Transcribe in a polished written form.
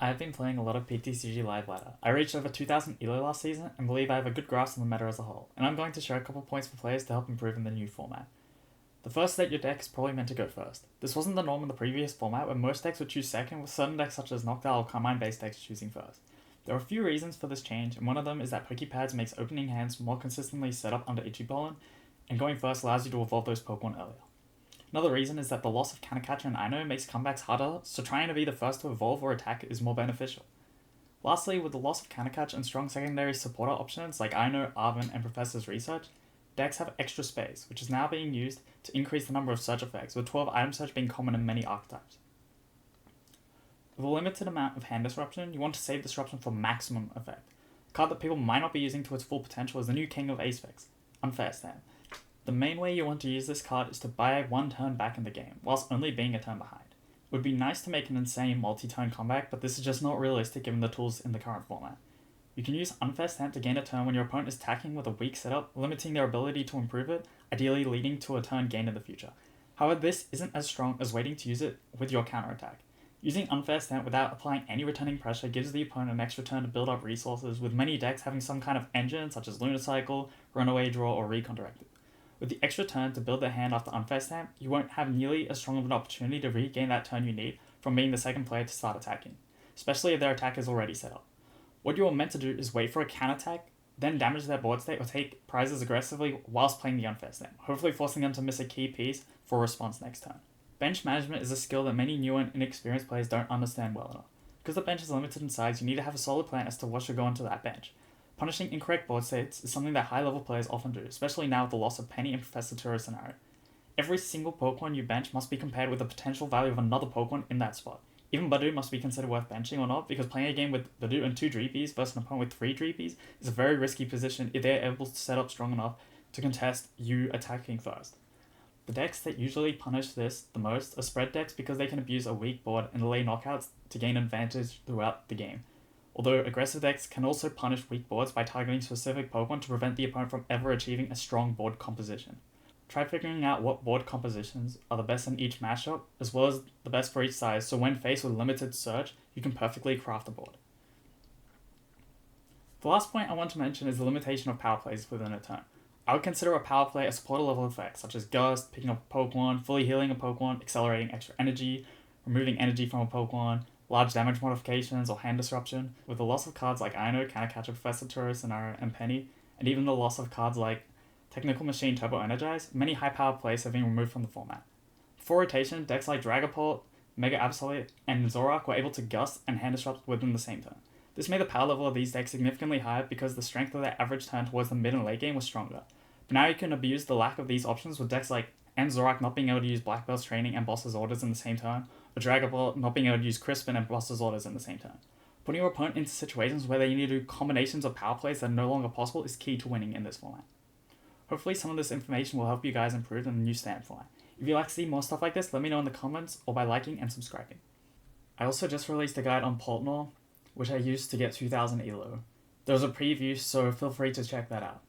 I've been playing a lot of PTCGLive ladder. I reached over 2000 ELO last season and believe I have a good grasp on the meta as a whole, and I'm going to share a couple points for players to help improve in the new format. The first is that your deck is probably meant to go first. This wasn't the norm in the previous format where most decks would choose second, with certain decks such as Noctowl or Carmine based decks choosing first. There are a few reasons for this change, and one of them is that Pokepads makes opening hands more consistently set up under Ichipollen, and going first allows you to evolve those Pokemon earlier. Another reason is that the loss of Kanakatcha and Aino makes comebacks harder, so trying to be the first to evolve or attack is more beneficial. Lastly, with the loss of Kanakatcha and strong secondary supporter options like Aino, Arven, and Professor's Research, decks have extra space, which is now being used to increase the number of search effects, with 12 item search being common in many archetypes. With a limited amount of hand disruption, you want to save disruption for maximum effect. A card that people might not be using to its full potential is the new king of Ace Vex, Unfair Stand. The main way you want to use this card is to buy one turn back in the game, whilst only being a turn behind. It would be nice to make an insane multi-turn comeback, but this is just not realistic given the tools in the current format. You can use Unfair Stand to gain a turn when your opponent is attacking with a weak setup, limiting their ability to improve it, ideally leading to a turn gain in the future. However, this isn't as strong as waiting to use it with your counterattack. Using Unfair Stand without applying any returning pressure gives the opponent an extra turn to build up resources, with many decks having some kind of engine such as Lunar Cycle, Runaway Draw, or Recon Directive. With the extra turn to build their hand after Unfair Stand, you won't have nearly as strong of an opportunity to regain that turn you need from being the second player to start attacking, especially if their attack is already set up. What you are meant to do is wait for a counterattack, then damage their board state or take prizes aggressively whilst playing the Unfair Stand, hopefully forcing them to miss a key piece for a response next turn. Bench management is a skill that many new and inexperienced players don't understand well enough. Because the bench is limited in size, you need to have a solid plan as to what should go into that bench. Punishing incorrect board states is something that high-level players often do, especially now with the loss of Penny and Professor Tourist scenario. Every single Pokemon you bench must be compared with the potential value of another Pokemon in that spot. Even Badoo must be considered worth benching or not, because playing a game with Badoo and 2 Dreepies versus an opponent with 3 Dreepies is a very risky position if they're able to set up strong enough to contest you attacking first. The decks that usually punish this the most are spread decks because they can abuse a weak board and delay knockouts to gain advantage throughout the game. Although aggressive decks can also punish weak boards by targeting specific Pokemon to prevent the opponent from ever achieving a strong board composition. Try figuring out what board compositions are the best in each matchup, as well as the best for each size, so when faced with limited search, you can perfectly craft a board. The last point I want to mention is the limitation of power plays within a turn. I would consider a power play a supporter level effect, such as Gust, picking up a Pokemon, fully healing a Pokemon, accelerating extra energy, removing energy from a Pokemon, large damage modifications, or hand disruption. With the loss of cards like Aino, Kanakatcha, Professor Tourist, and Penny, and even the loss of cards like Technical Machine, Turbo Energize, many high power plays have been removed from the format. Before rotation, decks like Dragapult, Mega Absolute, and Zoroark were able to Gust and hand disrupt within the same turn. This made the power level of these decks significantly higher because the strength of their average turn towards the mid and late game was stronger. But now you can abuse the lack of these options with decks like Zoroark not being able to use Black Belt's Training and Boss's Orders in the same turn, or Dragapult not being able to use Crispin and Boss's Orders in the same turn. Putting your opponent into situations where they need to do combinations of power plays that are no longer possible is key to winning in this format. Hopefully some of this information will help you guys improve in the new standard format. If you'd like to see more stuff like this, let me know in the comments or by liking and subscribing. I also just released a guide on Poltnor, which I used to get 2000 ELO. There was a preview, so feel free to check that out.